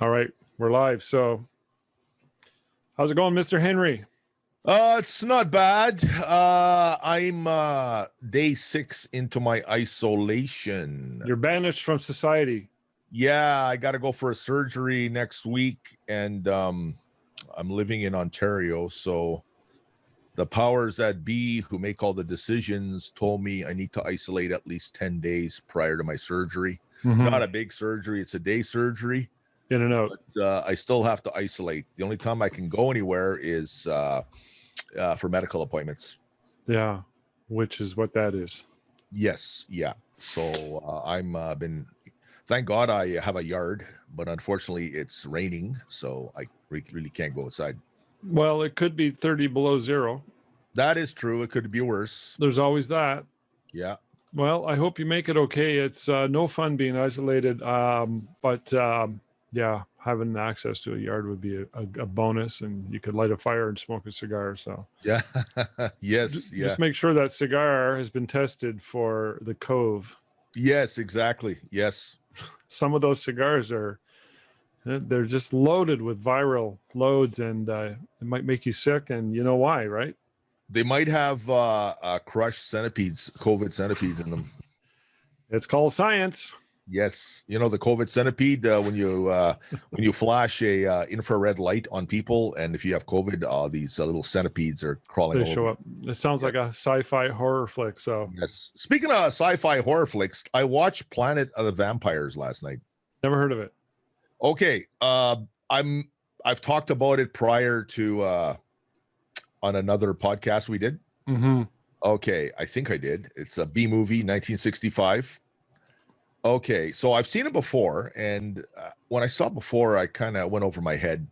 All right, we're live. So, how's it going, Mr. Henry? It's not bad. I'm day 6 into my isolation. You're banished from society. Yeah, I got to go for a surgery next week, and I'm living in Ontario, so the powers that be who make all the decisions told me I need to isolate at least 10 days prior to my surgery. Not a big surgery, it's a day surgery. In and out. But I still have to isolate. The only time I can go anywhere is for medical appointments. Yeah, which is what that is. Yes, yeah. So I'm been. Thank God I have a yard, but unfortunately it's raining, so I really can't go outside. Well, it could be 30 below zero. That is true. It could be worse. There's always that. Yeah. Well, I hope you make it okay. It's no fun being isolated, but yeah, having access to a yard would be a bonus, and you could light a fire and smoke a cigar. So Yeah. Yes. Yeah. Just make sure that cigar has been tested for the cove. Yes, exactly. Yes. Some of those cigars they're just loaded with viral loads, and it might make you sick, and you know why, right? They might have crushed centipedes, COVID centipedes in them. It's called science. Yes, you know the COVID centipede when you flash a infrared light on people, and if you have COVID, these little centipedes are crawling. They show up. It sounds like a sci-fi horror flick. So yes. Speaking of sci-fi horror flicks, I watched Planet of the Vampires last night. Never heard of it. Okay, I've talked about it prior to on another podcast we did. Mm-hmm. Okay, I think I did. It's a B movie, 1965. Okay, so I've seen it before, and when I saw it before, I kind of went over my head.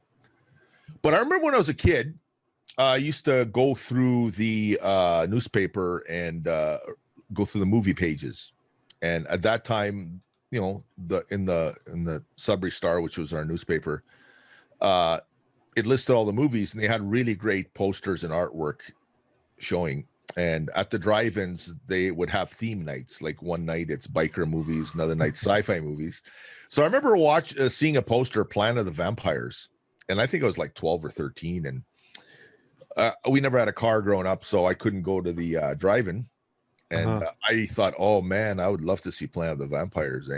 But I remember when I was a kid, I used to go through the newspaper and go through the movie pages, and at that time, you know, in the Sudbury Star, which was our newspaper, it listed all the movies, and they had really great posters and artwork showing. And at the drive-ins, they would have theme nights. Like one night it's biker movies, another night sci-fi movies. So I remember seeing a poster, Planet of the Vampires, and I think I was like 12 or 13. And we never had a car growing up, so I couldn't go to the drive-in. And I thought, oh man, I would love to see Planet of the Vampires.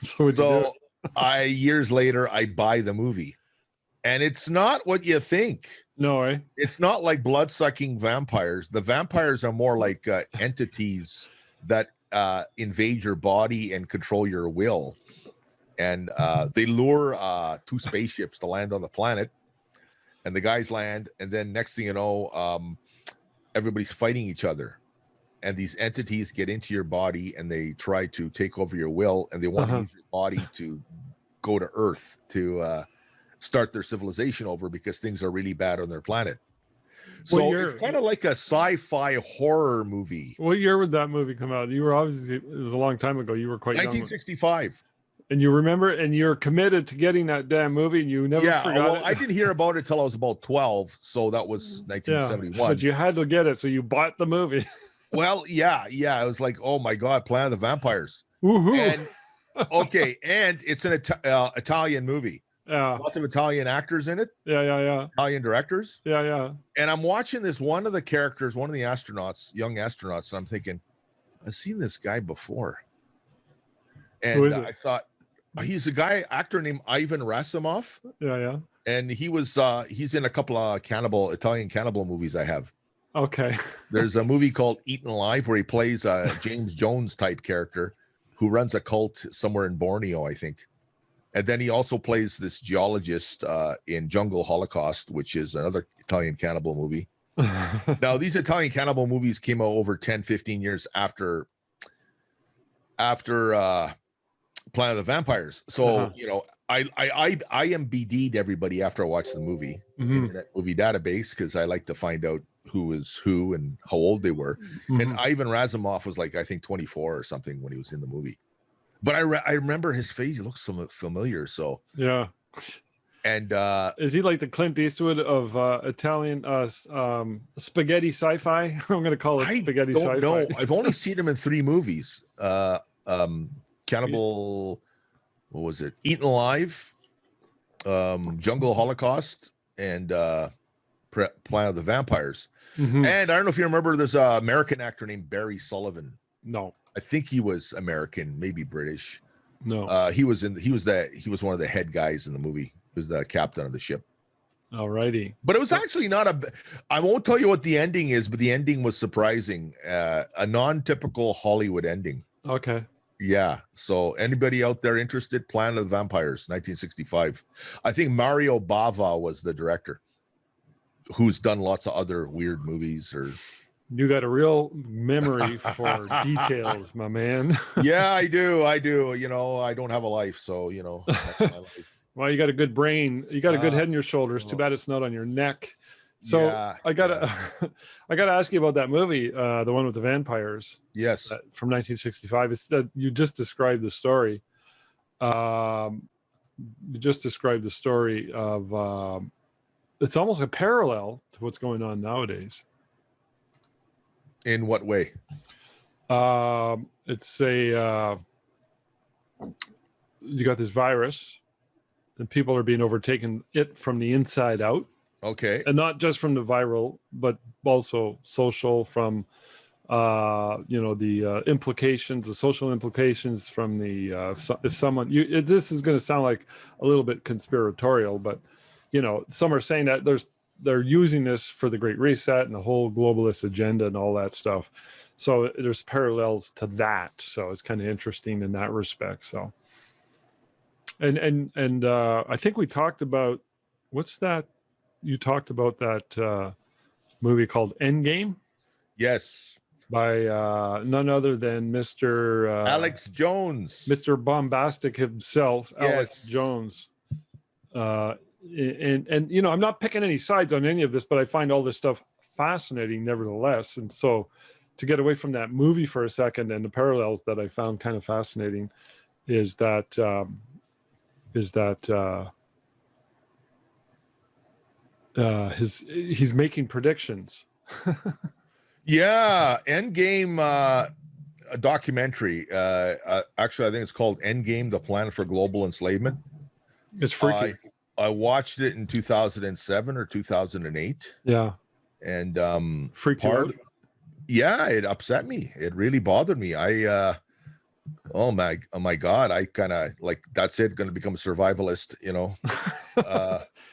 So years later, I buy the movie, and it's not what you think. No way. It's not like blood-sucking vampires. The vampires are more like entities that invade your body and control your will. And they lure 2 spaceships to land on the planet. And the guys land. And then next thing you know, everybody's fighting each other. And these entities get into your body and they try to take over your will. And they want to use your body to go to Earth to start their civilization over because things are really bad on their planet. So it's kind of like a sci-fi horror movie. What year would that movie come out? You were obviously, it was a long time ago. You were quite 1965. Young. And you remember, and you're committed to getting that damn movie, and you never forgot it. I didn't hear about it till I was about 12, so that was 1971. Yeah, but you had to get it, so you bought the movie. Well, yeah. I was like, oh my God, Planet of the Vampires. Woohoo. And it's an Italian movie. Yeah. Lots of Italian actors in it. Yeah. Italian directors. Yeah. And I'm watching this, one of the characters, one of the astronauts, young astronauts, and I'm thinking, I've seen this guy before. And who is it? I thought, he's a actor named Ivan Rasimov. Yeah. And he's in a couple of Italian cannibal movies I have. Okay. There's a movie called Eaten Alive where he plays a James Jones type character who runs a cult somewhere in Borneo, I think. And then he also plays this geologist in Jungle Holocaust, which is another Italian cannibal movie. Now, these Italian cannibal movies came out over 10, 15 years after Planet of the Vampires. So, you know, I am BD'd everybody after I watched the movie, Internet Movie Database, because I like to find out who is who and how old they were. And Ivan Rasimov was like, I think 24 or something when he was in the movie. But I remember his face. He looks so familiar. So yeah. And is he like the Clint Eastwood of Italian spaghetti sci-fi? I'm going to call it spaghetti sci-fi. No, I've only seen him in 3 movies. Cannibal, what was it? Eaten Alive, Jungle Holocaust and Planet of the Vampires. Mhm. And I don't know if you remember, there's an American actor named Barry Sullivan. No, I think he was American, maybe British. no. He was one of the head guys in the movie. He was the captain of the ship. Alrighty. But it was actually not I won't tell you what the ending is, but the ending was surprising. A non-typical Hollywood ending. Okay. Yeah. So anybody out there interested? Planet of the Vampires, 1965. I think Mario Bava was the director, who's done lots of other weird movies. Or You got a real memory for details, my man. yeah, I do. You know, I don't have a life, so you know, that's my life. Well, you got a good brain. You got a good head in your shoulders. Too bad it's not on your neck. So Yeah, I gotta, I gotta ask you about that movie, the one with the vampires. Yes. From 1965. It's that you just described the story. You just described the story of. It's almost a parallel to what's going on nowadays. In what way? It's a. You got this virus, and people are being overtaken from the inside out. Okay. And not just from the viral, but also social, from the implications, the social implications from the if someone this is going to sound like a little bit conspiratorial, but some are saying that they're using this for the Great Reset and the whole globalist agenda and all that stuff. So there's parallels to that. So it's kind of interesting in that respect. So and I think we talked about what's that. You talked about that movie called Endgame. Yes. By none other than Mr. Alex Jones. Mr. Bombastic himself, Yes. Alex Jones. And I'm not picking any sides on any of this, but I find all this stuff fascinating nevertheless. And so to get away from that movie for a second, and the parallels that I found kind of fascinating is that he's making predictions. Yeah, Endgame, a documentary. Actually, I think it's called Endgame: The Plan for Global Enslavement. It's freaky. I watched it in 2007 or 2008. Yeah, and freaked you out? Yeah, it upset me. It really bothered me. Oh my God, I kind of like, that's it, going to become a survivalist,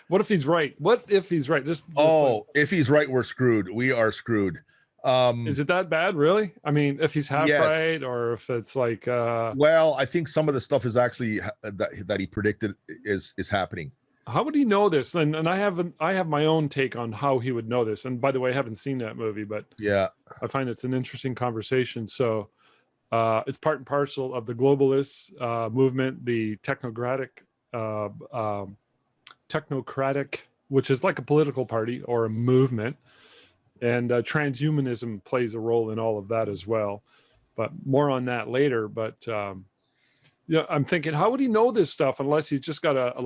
What if he's right? What if he's right? If he's right, we're screwed. We are screwed. Is it that bad, really? I mean, if he's half right, or if it's like well, I think some of the stuff is actually that he predicted is happening. How would he know this? And I have my own take on how he would know this. And by the way, I haven't seen that movie, but yeah, I find it's an interesting conversation. So it's part and parcel of the globalist movement, the technocratic, which is like a political party or a movement, and transhumanism plays a role in all of that as well. But more on that later. But I'm thinking, how would he know this stuff unless he's just got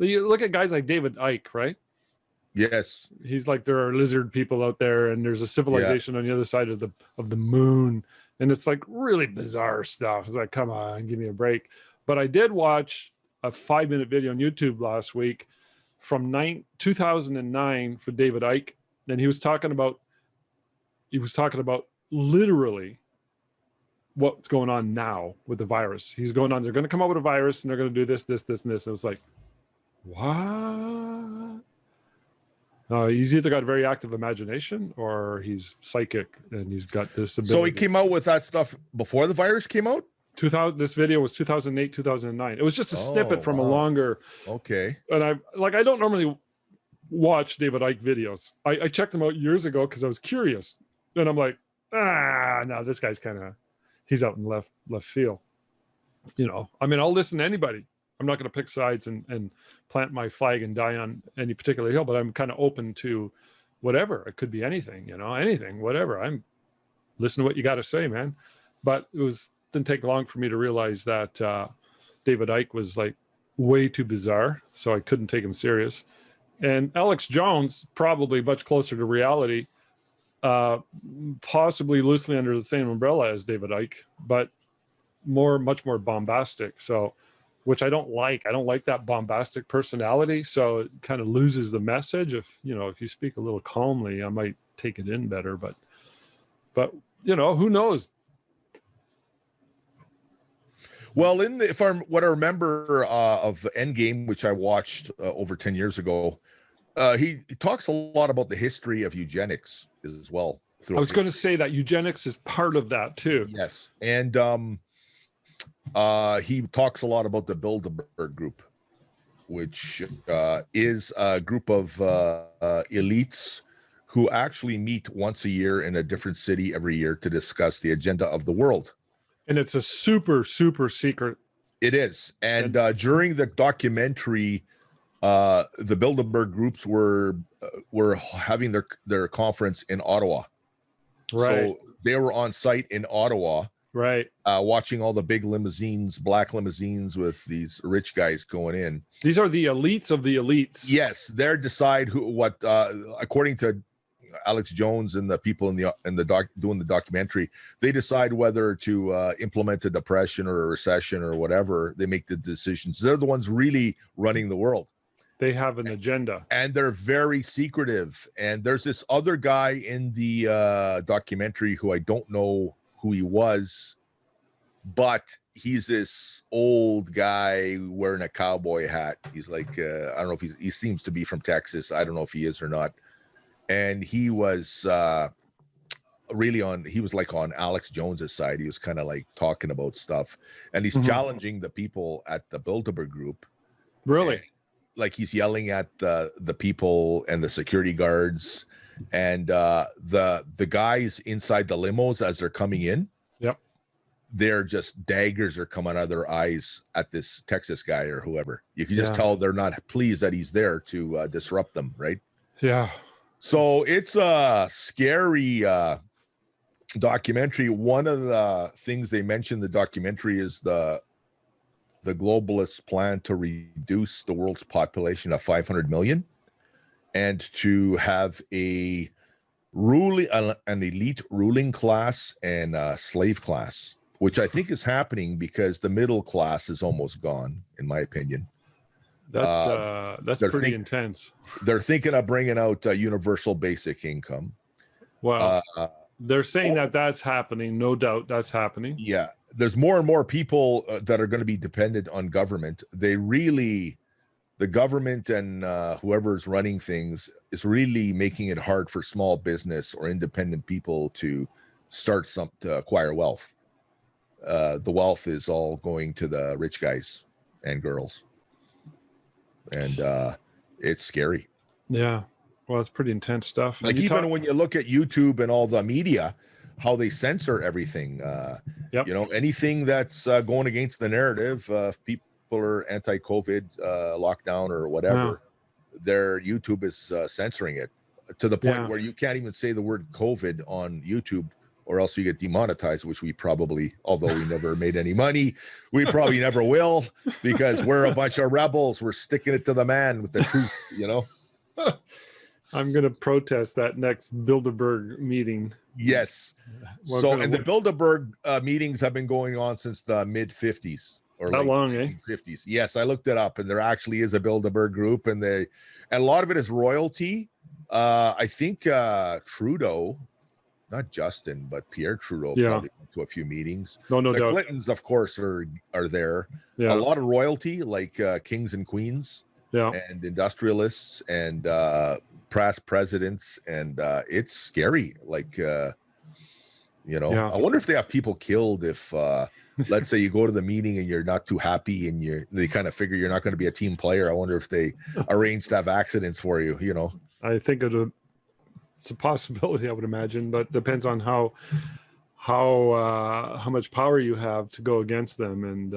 you look at guys like David Icke, right? Yes. He's like, there are lizard people out there, and there's a civilization on the other side of the moon. And it's like really bizarre stuff. It's like, come on, give me a break. But I did watch a 5-minute video on YouTube last week from 2009 for David Icke. And he was talking about literally what's going on now with the virus. He's going on, they're going to come out with a virus and they're going to do this, this, this, and this. And it was like, what? He's either got a very active imagination or he's psychic and he's got this ability. So he came out with that stuff before the virus came out? This video was 2008, 2009. It was just a snippet from a longer. Okay. And I don't normally watch David Icke videos. I checked them out years ago because I was curious. And I'm like, no, this guy's he's out in left field. I mean, I'll listen to anybody. I'm not going to pick sides and plant my flag and die on any particular hill, but I'm kind of open to whatever. It could be anything, anything, whatever. I'm listening to what you got to say, man. But didn't take long for me to realize that David Icke was like way too bizarre, so I couldn't take him serious. And Alex Jones, probably much closer to reality, possibly loosely under the same umbrella as David Icke, but much more bombastic. So which I don't like. I don't like that bombastic personality. So it kind of loses the message. If you speak a little calmly, I might take it in better. But who knows? Well, what I remember of Endgame, which I watched over 10 years ago, he talks a lot about the history of eugenics as well. I was going to say that eugenics is part of that too. Yes, and he talks a lot about the Bilderberg Group, which is a group of elites who actually meet once a year in a different city every year to discuss the agenda of the world. And it's a super, super secret. It is. And during the documentary, the Bilderberg groups were having their conference in Ottawa. Right. So they were on site in Ottawa. Right. Watching all the big limousines, black limousines with these rich guys going in. These are the elites of the elites. Yes, they decide what according to Alex Jones and the people in the doing the documentary, they decide whether to implement a depression or a recession or whatever. They make the decisions. They're the ones really running the world. They have an agenda, and they're very secretive. And there's this other guy in the documentary who I don't know who he was, but he's this old guy wearing a cowboy hat. He's like I don't know if he seems to be from Texas. I don't know if he is or not. And he was really he was like on Alex Jones's side. He was kind of like talking about stuff, and he's challenging the people at the Bilderberg Group. Really? And, like, he's yelling at the people and the security guards and the guys inside the limos as they're coming in. Yep. They're just daggers are coming out of their eyes at this Texas guy or whoever. You can just tell they're not pleased that he's there to disrupt them, right? Yeah. So it's a scary documentary. One of the things they mentioned in the documentary is the globalists plan to reduce the world's population of 500 million and to have an elite ruling class and a slave class, which I think is happening because the middle class is almost gone, in my opinion. That's pretty intense. They're thinking of bringing out universal basic income. Well, they're saying that's happening. No doubt that's happening. Yeah. There's more and more people that are going to be dependent on government. The government and whoever's running things is really making it hard for small business or independent people to to acquire wealth. The wealth is all going to the rich guys and girls. And it's scary. Yeah. Well, it's pretty intense stuff. Like, even when you look at YouTube and all the media, how they censor everything, anything that's going against the narrative, people are anti-COVID lockdown or whatever, their YouTube is censoring it to the point where you can't even say the word COVID on YouTube, or else you get demonetized, which we probably, although we never made any money, we probably never will, because we're a bunch of rebels. We're sticking it to the man with the truth, I'm going to protest that next Bilderberg meeting. Yes. And the Bilderberg meetings have been going on since the mid-50s. Or that long, eh? 50s. Yes, I looked it up, and there actually is a Bilderberg group, and a lot of it is royalty. I think Trudeau, not Justin, but Pierre Trudeau probably went to a few meetings. No the doubt. Clintons, of course, are there. Yeah. A lot of royalty, like kings and queens, and industrialists and past presidents, and it's scary. Like, I wonder if they have people killed if, let's say, you go to the meeting and you're not too happy, and they kind of figure you're not going to be a team player. I wonder if they arrange to have accidents for you. I think it's a possibility, I would imagine, but depends on how much power you have to go against them, and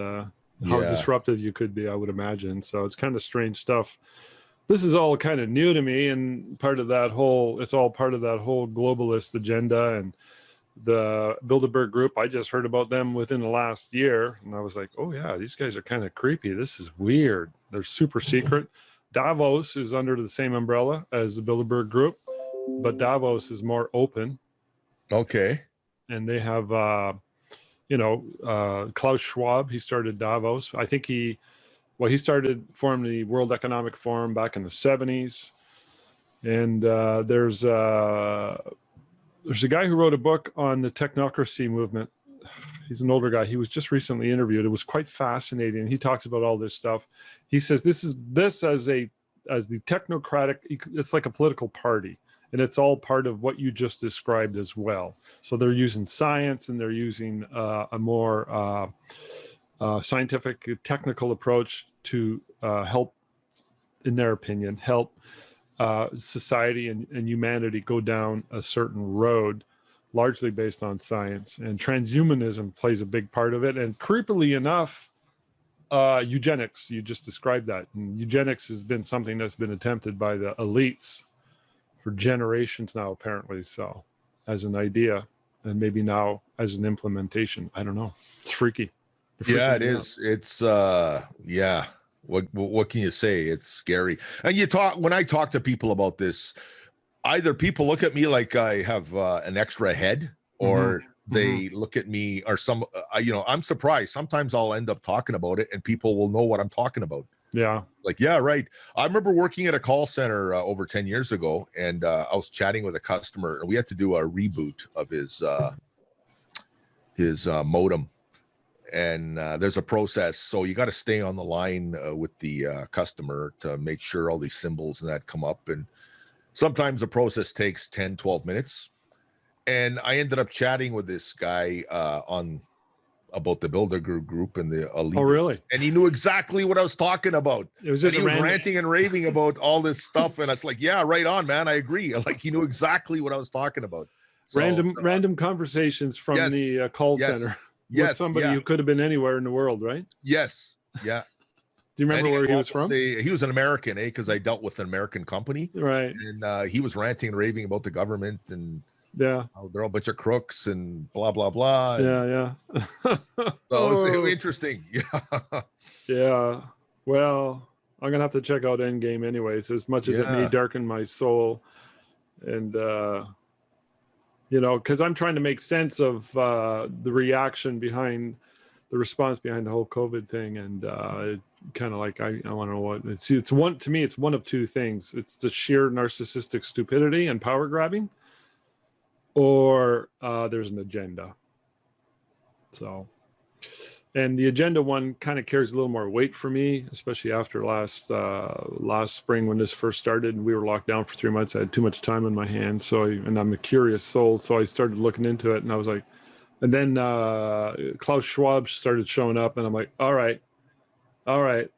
how disruptive you could be, I would imagine. So it's kind of strange stuff. This is all kind of new to me, and it's all part of that whole globalist agenda. And the Bilderberg group, I just heard about them within the last year, and I was like, oh yeah, these guys are kind of creepy. This is weird. They're super secret. Davos is under the same umbrella as the Bilderberg group, but Davos is more open. Okay. And they have Klaus Schwab, he started Davos. I think he formed the World Economic Forum back in the 70s. And there's a guy who wrote a book on the technocracy movement. He's an older guy. He was just recently interviewed. It was quite fascinating. He talks about all this stuff. He says this as the technocratic, it's like a political party, and it's all part of what you just described as well. So they're using science, and they're using a more scientific, technical approach to help, in their opinion, help society and humanity go down a certain road, largely based on science. And transhumanism plays a big part of it. And creepily enough, eugenics, you just described that. And eugenics has been something that's been attempted by the elites for generations now, apparently. So, as an idea, and maybe now as an implementation. I don't know. It's freaky. Yeah, it is. It's yeah. What can you say? It's scary. And when I talk to people about this, either people look at me like I have an extra head, or they look at me, or I'm surprised. Sometimes I'll end up talking about it and people will know what I'm talking about. Yeah. Like, yeah, right. I remember working at a call center over 10 years ago, and I was chatting with a customer, and we had to do a reboot of his modem. And there's a process. So you got to stay on the line with the customer to make sure all these symbols and that come up. And sometimes the process takes 10, 12 minutes. And I ended up chatting with this guy about the Builder Group and the elite. Oh, really? And he knew exactly what I was talking about. It was just he was ranting and raving about all this stuff. And it's like, yeah, right on, man. I agree. Like, he knew exactly what I was talking about. So, random conversations from the call center. With somebody who could have been anywhere in the world, right? Yes. Yeah. Do you remember where he was from? He was an American, because I dealt with an American company. Right. And he was ranting and raving about the government, and they're all a bunch of crooks and blah, blah, blah. Yeah. So it was interesting. Yeah. Yeah. Well, I'm going to have to check out Endgame anyways, as much as it may darken my soul. And, because I'm trying to make sense of the reaction behind the response behind the whole COVID thing. And kind of like, I want to know what it's one, to me, it's one of two things. It's the sheer narcissistic stupidity and power grabbing, or there's an agenda. So, and the agenda one kind of carries a little more weight for me, especially after last spring when this first started and we were locked down for 3 months. I had too much time on my hands, and I'm a curious soul, so I started looking into it, and I was like, and then Klaus Schwab started showing up, and I'm like, all right,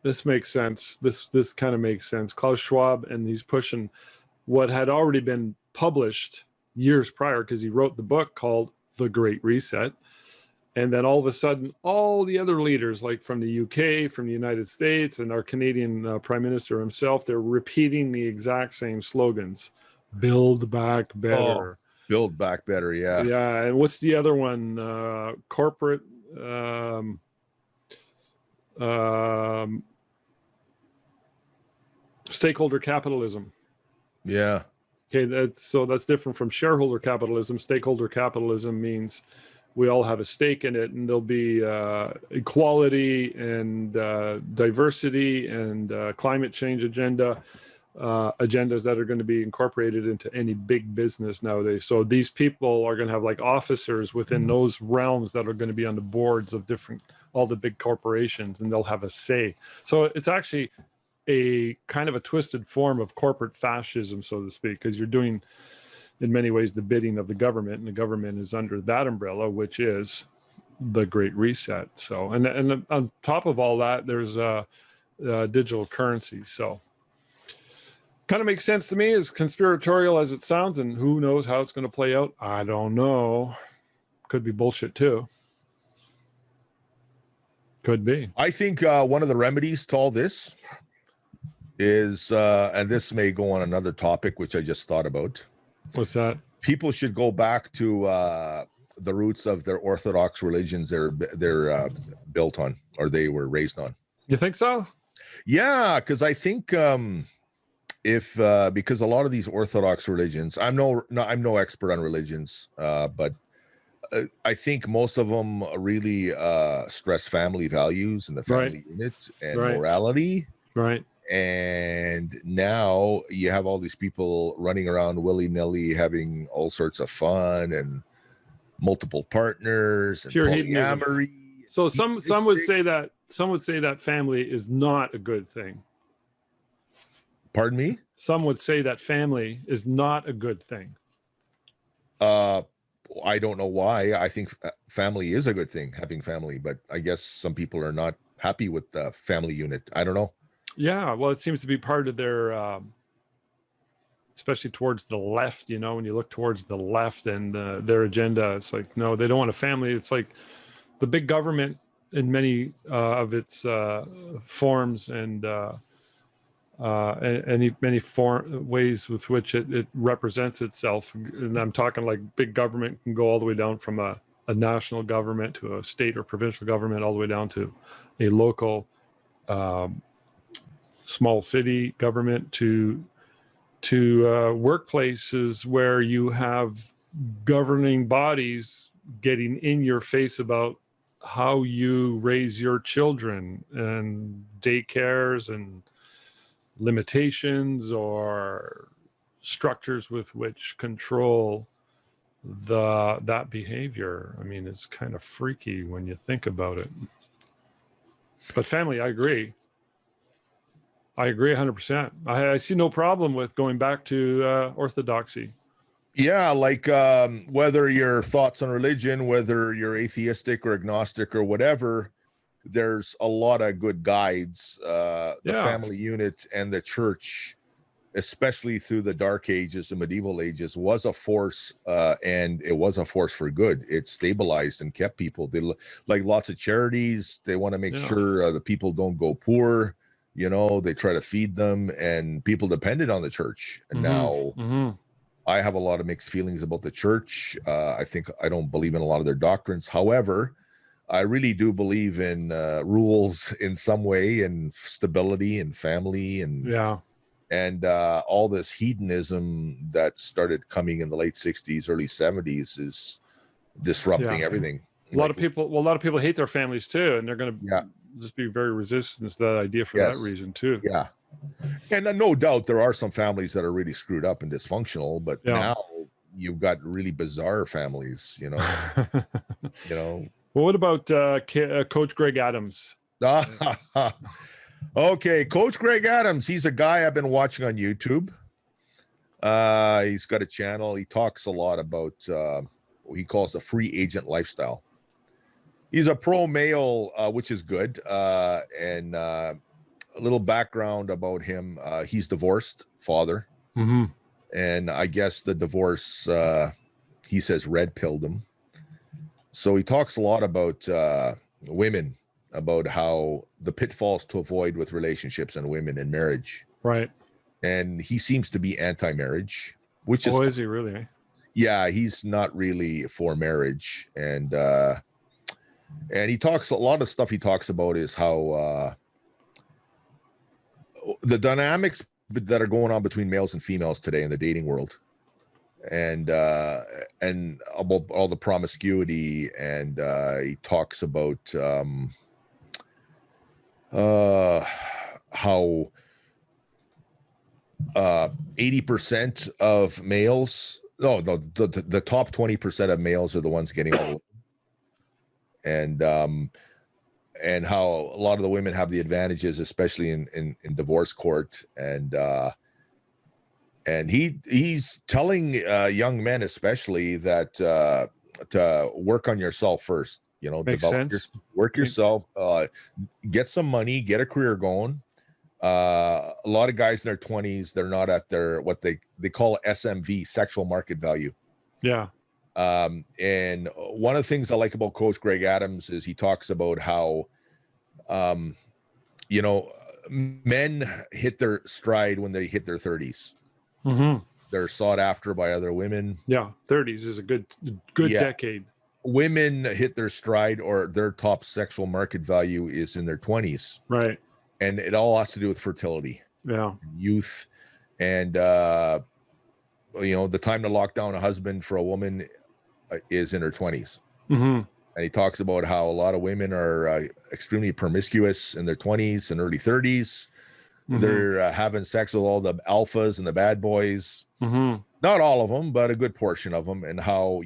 this makes sense. This kind of makes sense. Klaus Schwab, and he's pushing what had already been published years prior, because he wrote the book called The Great Reset. And then all of a sudden, all the other leaders, like from the UK, from the United States, and our Canadian Prime Minister himself, they're repeating the exact same slogans. Build back better. Build back better, yeah. Yeah, and what's the other one? Corporate... stakeholder capitalism. Yeah. Okay, that's different from shareholder capitalism. Stakeholder capitalism means we all have a stake in it, and there'll be equality and diversity and climate change agendas that are going to be incorporated into any big business nowadays. So these people are going to have like officers within those realms that are going to be on the boards of all the big corporations, and they'll have a say. So it's actually a kind of a twisted form of corporate fascism, so to speak, because you're doing, in many ways, the bidding of the government, and the government is under that umbrella, which is the Great Reset. So, and on top of all that, there's digital currency. So, kind of makes sense to me, as conspiratorial as it sounds, and who knows how it's going to play out. I don't know. Could be bullshit too. Could be. I think one of the remedies to all this is, and this may go on another topic, which I just thought about. What's that? People should go back to the roots of their Orthodox religions they're built on, or they were raised on. You think so? Yeah, because I think because a lot of these Orthodox religions, I'm no expert on religions, but I think most of them really stress family values and the Right. family unit and Right. morality. Right. And now you have all these people running around willy-nilly having all sorts of fun and multiple partners and Pure hedonism. polyamory. So some would say that family is not a good thing. Pardon me? Some would say that family is not a good thing. I don't know why. I think family is a good thing, having family, but I guess some people are not happy with the family unit. I don't know. Yeah, well, it seems to be part of their, especially towards the left. You know, when you look towards the left and their agenda, it's like, no, they don't want a family. It's like the big government in many of its forms and many ways with which it represents itself. And I'm talking like big government can go all the way down from a national government to a state or provincial government, all the way down to a local small city government, to workplaces where you have governing bodies getting in your face about how you raise your children, and daycares and limitations or structures with which control that behavior. I mean, it's kind of freaky when you think about it. But family, I agree 100%. I see no problem with going back to orthodoxy. Yeah, like whether your thoughts on religion, whether you're atheistic or agnostic or whatever, there's a lot of good guides. The family unit and the church, especially through the dark ages and medieval ages, was a force, and it was a force for good. It stabilized and kept people. They like lots of charities. They want to make sure the people don't go poor. You know, they try to feed them, and people depended on the church. And now I have a lot of mixed feelings about the church. I don't believe in a lot of their doctrines. However, I really do believe in rules in some way, and stability and family and all this hedonism that started coming in the late 60s, early 70s is disrupting everything. A lot of people hate their families too, and they're going to just be very resistant to that idea for that reason too. Yeah. And no doubt there are some families that are really screwed up and dysfunctional, but now you've got really bizarre families, you know. Well, what about Coach Greg Adams? Okay, Coach Greg Adams. He's a guy I've been watching on YouTube. He's got a channel. He talks a lot about what he calls the free agent lifestyle. He's a pro male, which is good. And a little background about him. He's divorced father. And I guess the divorce, he says, red pilled him. So he talks a lot about women, about how the pitfalls to avoid with relationships and women in marriage. Right. And he seems to be anti-marriage, which is... Oh, is he really? Yeah, he's not really for marriage. And he talks, a lot of stuff he talks about is how the dynamics that are going on between males and females today in the dating world, and about all the promiscuity, and he talks about how 80% of males, the top 20% of males are the ones getting all the, and how a lot of the women have the advantages, especially in divorce court. And he's telling young men especially that to work on yourself first. You know, work yourself, get some money, get a career going. A lot of guys in their 20s, they're not at their what they call SMV, sexual market value. Yeah. And one of the things I like about Coach Greg Adams is he talks about how men hit their stride when they hit their 30s. They're sought after by other women. Yeah, 30s is a good decade. Women hit their stride, or their top sexual market value is in their 20s. Right. And it all has to do with fertility. Yeah. Youth. And the time to lock down a husband for a woman is in her 20s. Mm-hmm. And he talks about how a lot of women are extremely promiscuous in their 20s and early 30s. Mm-hmm. They're having sex with all the alphas and the bad boys. Mm-hmm. Not all of them, but a good portion of them. And how,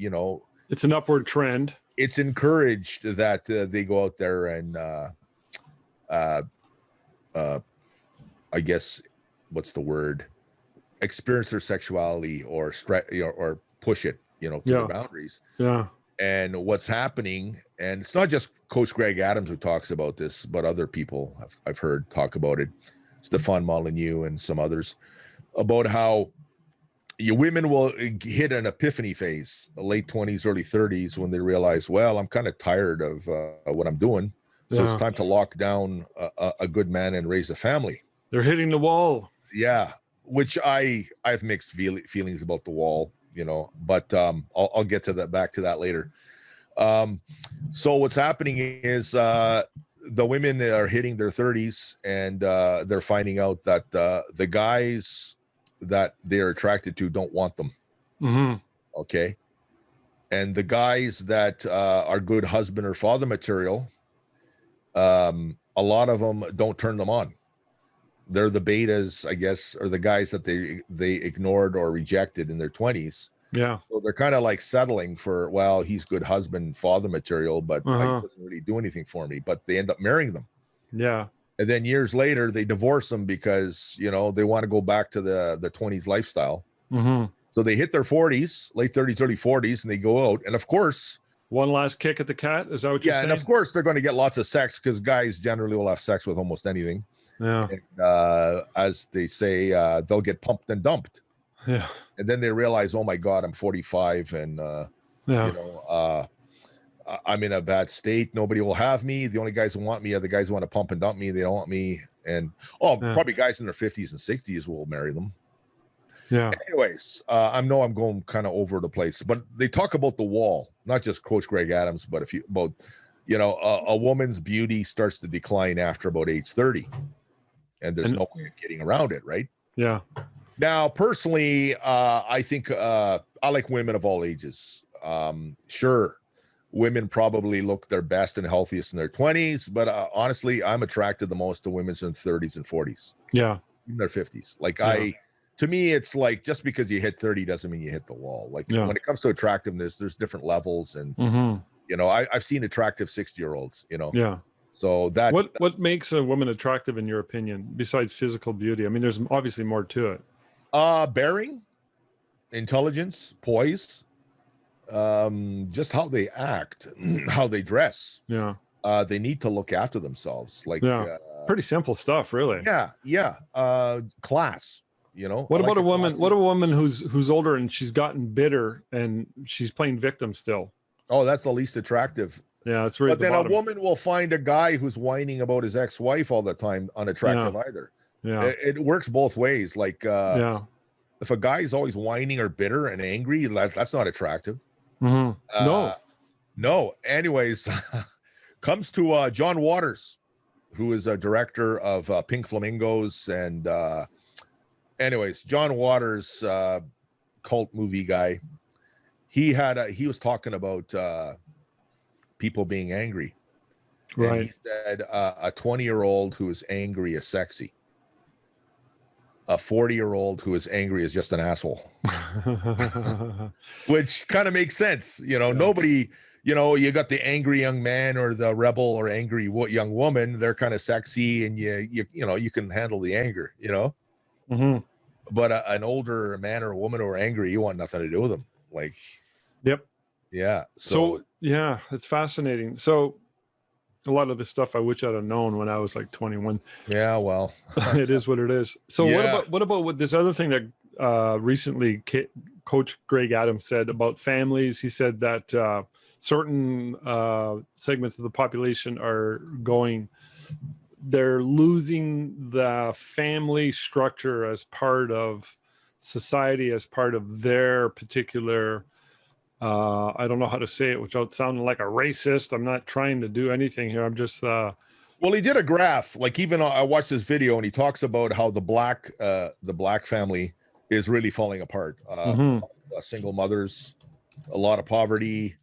it's an upward trend. It's encouraged that they go out there and, I guess, what's the word? Experience their sexuality or or push it, to their boundaries. Yeah. And what's happening, and it's not just Coach Greg Adams who talks about this, but other people I've heard talk about it. Stefan Molyneux and some others, about how women will hit an epiphany phase, late 20s, early 30s, when they realize, well, I'm kind of tired of what I'm doing. So it's time to lock down a good man and raise a family. They're hitting the wall. Yeah, which I have mixed feelings about the wall, but I'll get to that, back to that later. So what's happening is the women are hitting their 30s, and they're finding out that the guys that they're attracted to don't want them. Mm-hmm. Okay. And the guys that are good husband or father material, a lot of them don't turn them on. They're the betas, I guess, or the guys that they ignored or rejected in their 20s. Yeah. So they're kind of like settling for, well, he's good husband, father material, but he doesn't really do anything for me. But they end up marrying them. Yeah. And then years later, they divorce them because, they want to go back to the 20s lifestyle. Mm-hmm. So they hit their 40s, late 30s, early 40s, and they go out. And of course, one last kick at the cat. Is that what you're saying? Yeah, and of course, they're going to get lots of sex, because guys generally will have sex with almost anything. Yeah. And, as they say, they'll get pumped and dumped. Yeah. And then they realize, oh my God, I'm 45, and I'm in a bad state. Nobody will have me. The only guys who want me are the guys who want to pump and dump me. They don't want me. And probably guys in their 50s and 60s will marry them. Yeah. Anyways, I know I'm going kind of over the place, but they talk about the wall, not just Coach Greg Adams, but a woman's beauty starts to decline after about age 30, and there's no way of getting around it, right? Yeah. Now, personally, I think I like women of all ages. Sure, women probably look their best and healthiest in their 20s, but honestly, I'm attracted the most to women in 30s and 40s. Yeah. In their 50s. To me, it's like, just because you hit 30 doesn't mean you hit the wall. Like, when it comes to attractiveness, there's different levels. And, I've seen attractive 60-year-olds, Yeah. So what makes a woman attractive in your opinion, besides physical beauty? I mean, there's obviously more to it. Bearing, intelligence, poise, just how they act, how they dress. Yeah. They need to look after themselves. Pretty simple stuff, really. Yeah. Class. What about a woman? What a woman who's older and she's gotten bitter and she's playing victim still? Oh, that's the least attractive. Yeah, that's right. But then a woman will find a guy who's whining about his ex-wife all the time unattractive either. Yeah, it works both ways. Like, if a guy's always whining or bitter and angry, that's not attractive. Mm-hmm. No. Anyways, comes to John Waters, who is a director of Pink Flamingos, and anyways, John Waters, cult movie guy. He was talking about people being angry. Right. And he said a 20-year-old who is angry is sexy. A 40-year-old who is angry is just an asshole. Which kind of makes sense. Nobody, you got the angry young man or the rebel or angry young woman. They're kind of sexy, and you can handle the anger, Mm-hmm. But an older man or a woman who are angry, you want nothing to do with them. Like, yep. Yeah. So yeah, it's fascinating. So a lot of the stuff I wish I'd have known when I was like 21. Yeah, well, it is what it is. So what about this other thing that recently Coach Greg Adams said about families? He said that certain segments of the population they're losing the family structure as part of society, as part of their particular I don't know how to say it without sounding like a racist. I'm not trying to do anything here. I'm just well, he did a graph. Like, even I watched this video, and he talks about how the black family is really falling apart. Single mothers, a lot of poverty.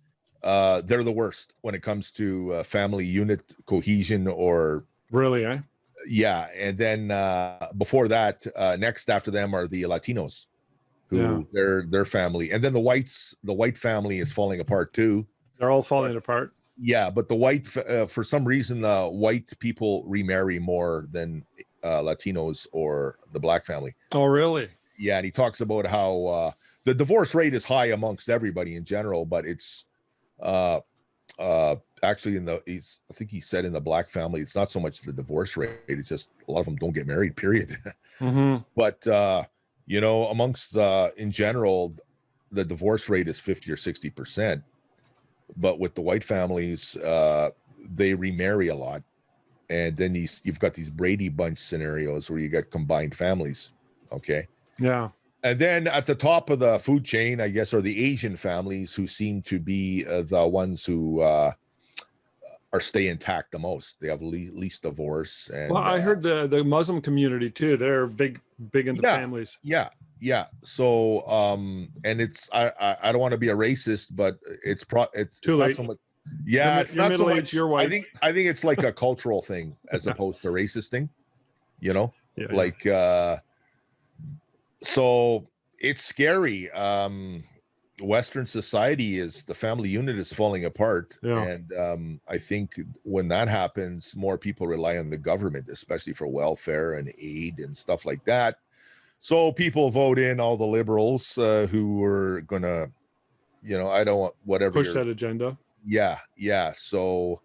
They're the worst when it comes to family unit cohesion or Really, eh? yeah. And then before that, next after them are the Latinos, who their family, and then the white family is falling apart too. They're all falling apart. Yeah, but the white, for some reason, the white people remarry more than Latinos or the black family. Oh, really? Yeah, and he talks about how the divorce rate is high amongst everybody in general, but it's actually I think he said in the black family, it's not so much the divorce rate; it's just a lot of them don't get married. Period. Mm-hmm. But amongst in general, the divorce rate is 50 or 60%. But with the white families, they remarry a lot, and then you've got these Brady Bunch scenarios where you got combined families. Okay. Yeah. And then at the top of the food chain, I guess, are the Asian families, who seem to be the ones who are stay intact the most. They have least divorce. And Well, I heard the Muslim community too. They're big into families. Yeah. So and it's I don't want to be a racist, but it's Too late. not so much. Yeah, it's not so much. You're white. I think it's like a cultural thing as opposed to a racist thing. So it's scary. Western society the family unit is falling apart. Yeah. And I think when that happens, more people rely on the government, especially for welfare and aid and stuff like that. So people vote in all the liberals who are gonna, I don't want whatever push that agenda. Yeah. So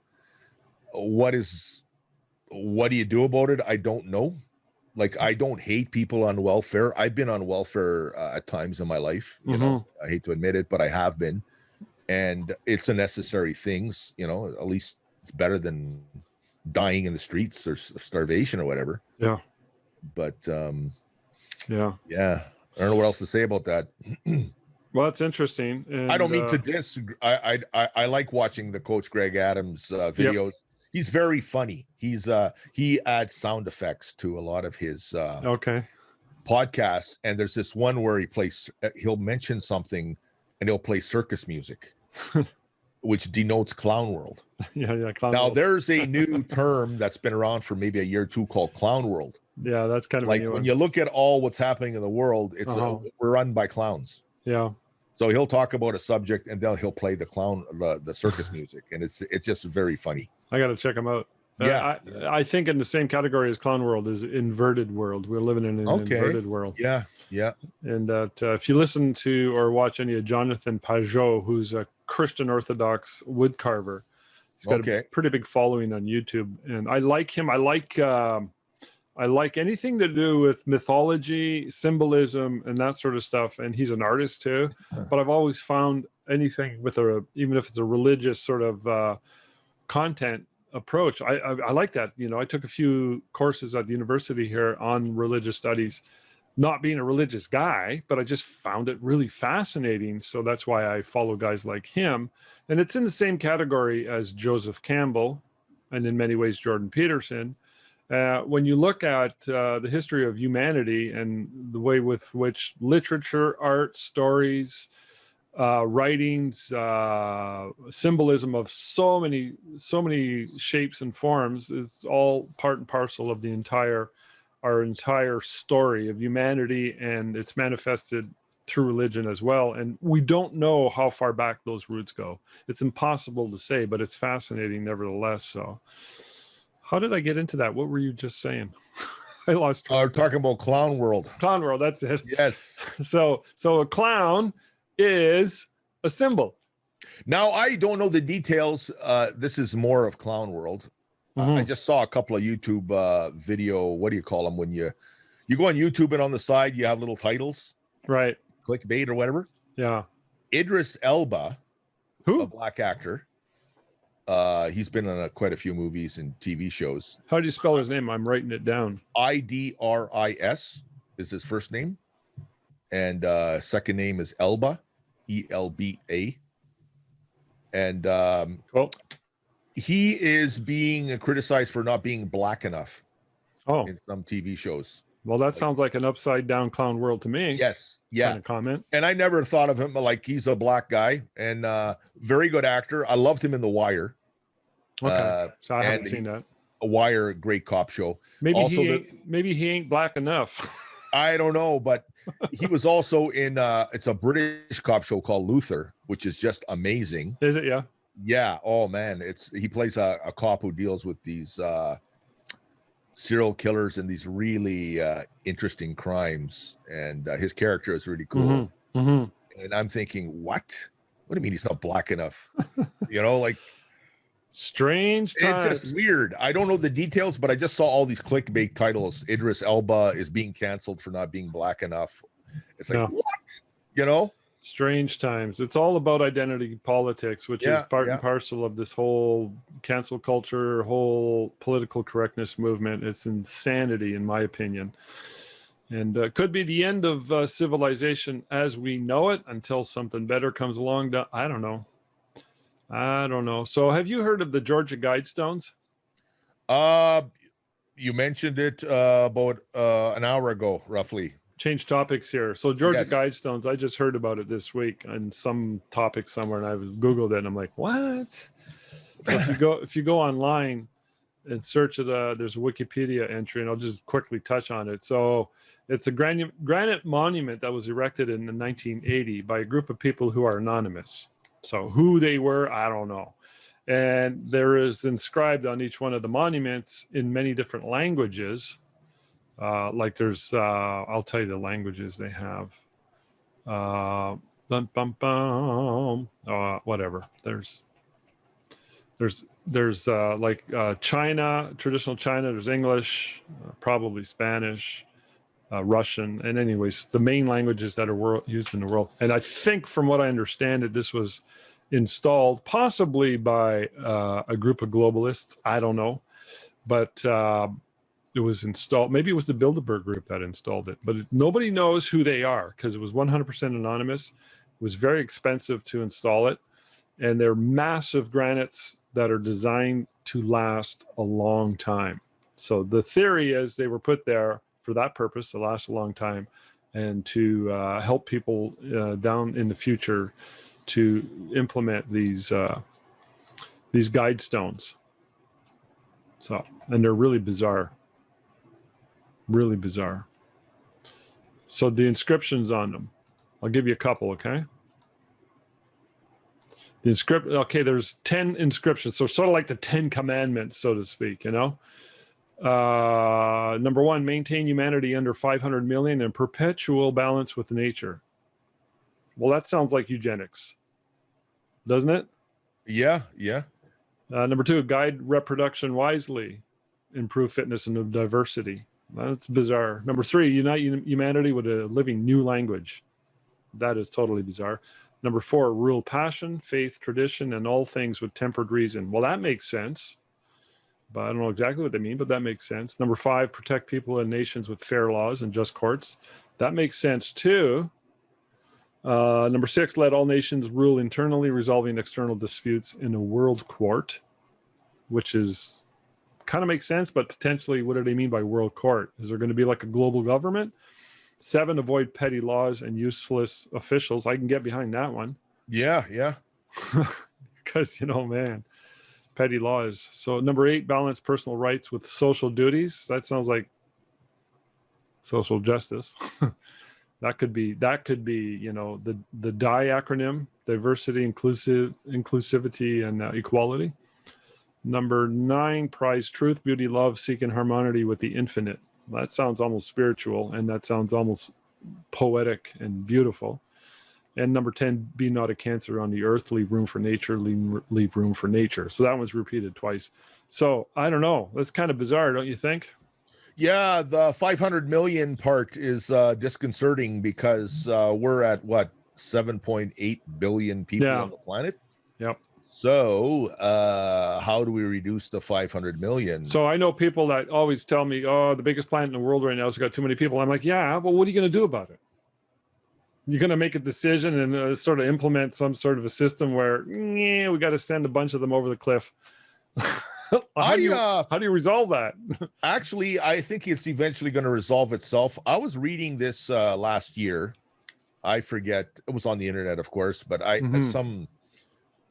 what do you do about it? I don't know. Like, I don't hate people on welfare. I've been on welfare at times in my life. I hate to admit it, but I have been, and it's a necessary thing. At least it's better than dying in the streets or starvation or whatever. Yeah. But yeah. I don't know what else to say about that. Well, that's interesting. And, I don't mean to disagree. I like watching the Coach Greg Adams videos. Yep. He's very funny. He adds sound effects to a lot of his podcasts. And there's this one where he'll mention something and he'll play circus music, which denotes Clown World. Yeah. Clown now World. There's a new term that's been around for maybe a year or two called Clown World. Yeah, that's kind of like when you look at all what's happening in the world, it's we're run by clowns. Yeah. So he'll talk about a subject and then he'll play the circus music, and it's just very funny. I got to check them out. Yeah. I think in the same category as Clown World is Inverted World. We're living in an inverted world. Yeah. And that if you listen to or watch any of Jonathan Pajot, who's a Christian Orthodox woodcarver, he's got a pretty big following on YouTube, and I like him. I like anything to do with mythology, symbolism, and that sort of stuff. And he's an artist too. But I've always found anything with even if it's a religious sort of content approach, I like that. I took a few courses at the university here on religious studies, not being a religious guy, but I just found it really fascinating. So that's why I follow guys like him. And it's in the same category as Joseph Campbell, and in many ways, Jordan Peterson. When you look at the history of humanity and the way with which literature, art, stories, writings, symbolism of so many shapes and forms is all part and parcel of our entire story of humanity, and it's manifested through religion as well. And we don't know how far back those roots go. It's impossible to say, but it's fascinating nevertheless. So how did I get into that? What were you just saying? I lost track. We're talking about Clown World. Clown World, that's it. Yes. So a clown is a symbol. Now, I don't know the details. This is more of Clown World. I just saw a couple of YouTube video. What do you call them when you go on YouTube and on the side you have little titles, right? Clickbait or whatever. Yeah. Idris Elba, who? A black actor. He's been on quite a few movies and TV shows. How do you spell his name? I'm writing it down. Idris is his first name, and second name is Elba, Elba. And cool. He is being criticized for not being black enough in some TV shows. Well, that sounds like an upside down clown world to me. Yes, yeah. Kind of comment. And I never thought of him like he's a black guy, and very good actor. I loved him in The Wire. Okay, so I haven't and seen that. A Wire, great cop show. Maybe Also, maybe he ain't black enough. I don't know, but he was also in it's a British cop show called Luther, which is just amazing. Is it? Yeah. Yeah. Oh man, he plays a cop who deals with these serial killers and these really interesting crimes, and his character is really cool. And I'm thinking, what do you mean he's not black enough? Like strange times. It's just weird. I don't know the details, but I just saw all these clickbait titles. Idris Elba is being canceled for not being black enough. It's like, what? Strange times. It's all about identity politics, which is part and parcel of this whole cancel culture, whole political correctness movement. It's insanity, in my opinion. And could be the end of civilization as we know it until something better comes along. I don't know. So have you heard of the Georgia Guidestones? You mentioned it about an hour ago, roughly. Change topics here. So Georgia Guidestones, I just heard about it this week on some topic somewhere, and I Googled it, and I'm like, what? So if you go online and search it, there's a Wikipedia entry, and I'll just quickly touch on it. So it's a granite monument that was erected in 1980 by a group of people who are anonymous. So who they were, I don't know. And there is inscribed on each one of the monuments in many different languages. Like there's, I'll tell you the languages they have. Whatever. There's like China, traditional China. There's English, probably Spanish, Russian, and anyways, the main languages that are used in the world. And I think, from what I understand, this was installed possibly by a group of globalists. I don't know, but it was installed. Maybe it was the Bilderberg group that installed it, but nobody knows who they are because it was 100% anonymous. It was very expensive to install it, and they're massive granites that are designed to last a long time. So the theory is they were put there for that purpose, to last a long time, and to help people down in the future to implement these guide stones. So, and they're really bizarre. Really bizarre. So the inscriptions on them, I'll give you a couple, okay? There's 10 inscriptions. So sort of like the 10 commandments, so to speak, Number 1, maintain humanity under 500 million in perpetual balance with nature. Well, that sounds like eugenics, doesn't it? Yeah. Number 2, guide reproduction wisely, improve fitness and diversity. That's bizarre. Number 3, unite humanity with a living new language. That is totally bizarre. Number 4, rule passion, faith, tradition, and all things with tempered reason. Well, that makes sense, but I don't know exactly what they mean, but that makes sense. Number 5, protect people and nations with fair laws and just courts. That makes sense too. Number 6, let all nations rule internally, resolving external disputes in a world court, which is kind of makes sense, but potentially what do they mean by world court? Is there going to be like a global government? 7, avoid petty laws and useless officials. I can get behind that one. Yeah. Because, man, petty laws. So number 8, balance personal rights with social duties. That sounds like social justice. That could be, the DIE acronym: diversity, inclusivity, and equality. Number 9, prize truth, beauty, love, seeking harmony with the infinite. That sounds almost spiritual, and that sounds almost poetic and beautiful. And number 10, be not a cancer on the earth, leave room for nature, leave room for nature. So that one's repeated twice. So I don't know. That's kind of bizarre, don't you think? Yeah, the 500 million part is disconcerting because we're at, 7.8 billion people on the planet? Yep. So how do we reduce the 500 million? So I know people that always tell me, the biggest planet in the world right now has got too many people. I'm like, yeah, but what are you going to do about it? You're going to make a decision and sort of implement some sort of a system where we got to send a bunch of them over the cliff. how do you resolve that? Actually, I think it's eventually going to resolve itself. I was reading this last year. I forget, it was on the internet, of course, but some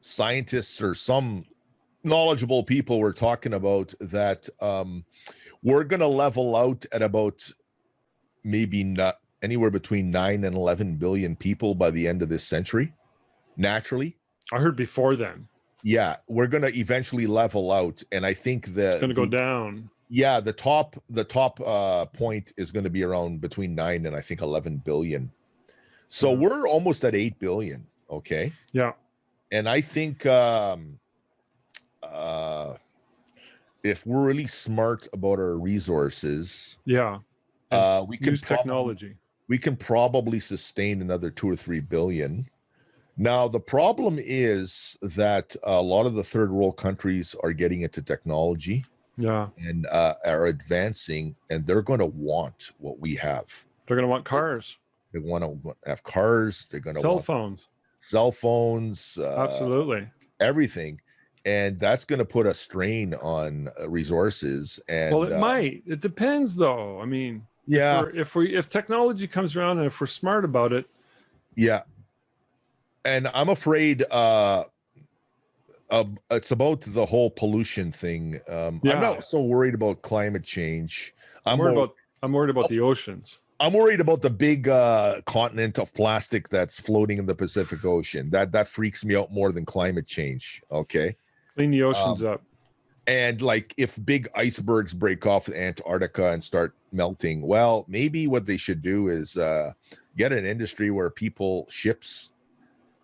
scientists or some knowledgeable people were talking about that we're going to level out at about maybe not anywhere between 9 and 11 billion people by the end of this century, naturally. I heard before then. Yeah, we're going to eventually level out, and I think it's going to go down. Yeah, the top point is going to be around between 9 and I think 11 billion. So we're almost at 8 billion. Okay. Yeah. And I think if we're really smart about our resources, we can use technology. We can probably sustain another 2 or 3 billion. Now, the problem is that a lot of the third world countries are getting into technology. Yeah. And are advancing, and they're going to want what we have. They're going to want cars. They want to have cars. They're going to want cell phones. Absolutely. Everything. And that's going to put a strain on resources. And well, it might. It depends, though. I mean, yeah. If technology comes around and if we're smart about it. Yeah. And I'm afraid it's about the whole pollution thing. I'm not so worried about climate change. I'm worried about the oceans. I'm worried about the big continent of plastic that's floating in the Pacific Ocean. That freaks me out more than climate change. Okay, clean the oceans up. And like, if big icebergs break off Antarctica and start melting, well, maybe what they should do is get an industry where ships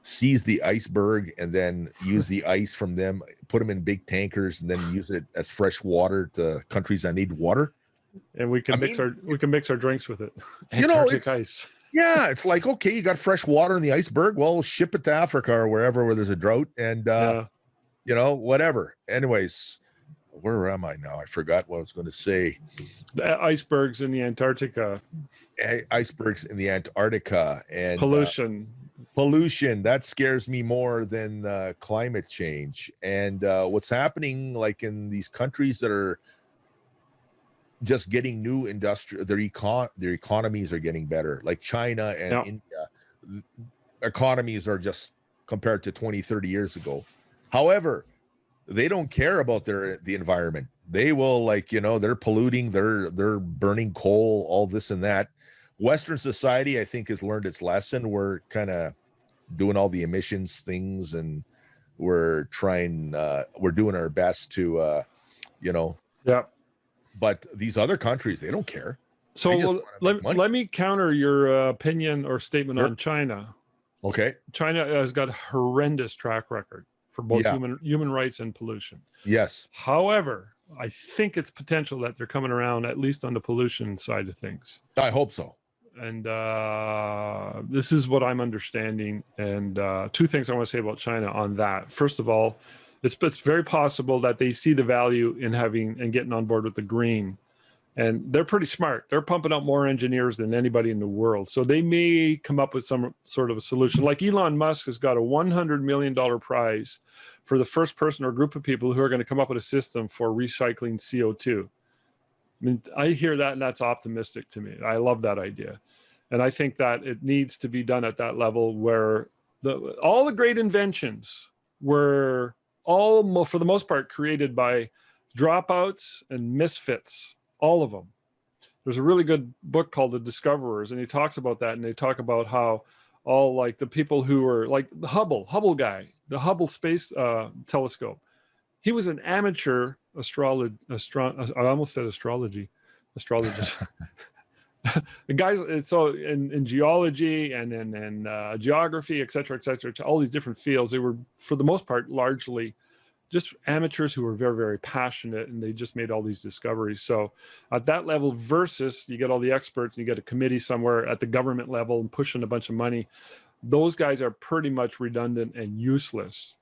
seize the iceberg and then use the ice from them, put them in big tankers, and then use it as fresh water to countries that need water. And we can mix our drinks with it. Antarctic ice. Yeah, it's like, okay, you got fresh water in the iceberg. Well, ship it to Africa or wherever where there's a drought, and whatever. Anyways, where am I now? I forgot what I was going to say. The icebergs in the Antarctica. Icebergs in the Antarctica and pollution. That scares me more than climate change. And what's happening, like in these countries that are just getting new their economies are getting better, like China and India. Economies are just compared to 20, 30 years ago. However, they don't care about the environment. They will, they're polluting, they're burning coal, all this and that. Western society, I think, has learned its lesson. We're kind of doing all the emissions things, and we're doing our best to, But these other countries, they don't care. So let me counter your opinion or statement on China. Okay. China has got a horrendous track record for both human rights and pollution. Yes. However, I think it's potential that they're coming around, at least on the pollution side of things. I hope so. And this is what I'm understanding. And two things I want to say about China on that. First of all, it's very possible that they see the value in having and getting on board with the green. And they're pretty smart. They're pumping out more engineers than anybody in the world. So they may come up with some sort of a solution. Like Elon Musk has got a $100 million prize for the first person or group of people who are going to come up with a system for recycling CO2. I mean, I hear that, and that's optimistic to me. I love that idea. And I think that it needs to be done at that level where all the great inventions were all, for the most part, created by dropouts and misfits, all of them. There's a really good book called The Discoverers, and he talks about that, and they talk about how all, like, the people who were, like, the Hubble guy, the Hubble Space Telescope. He was an amateur astrologist. The guys, so in geology and in geography, et cetera, all these different fields, they were, for the most part, largely just amateurs who were very, very passionate, and they just made all these discoveries. So at that level versus you get all the experts and you get a committee somewhere at the government level and pushing a bunch of money, those guys are pretty much redundant and useless.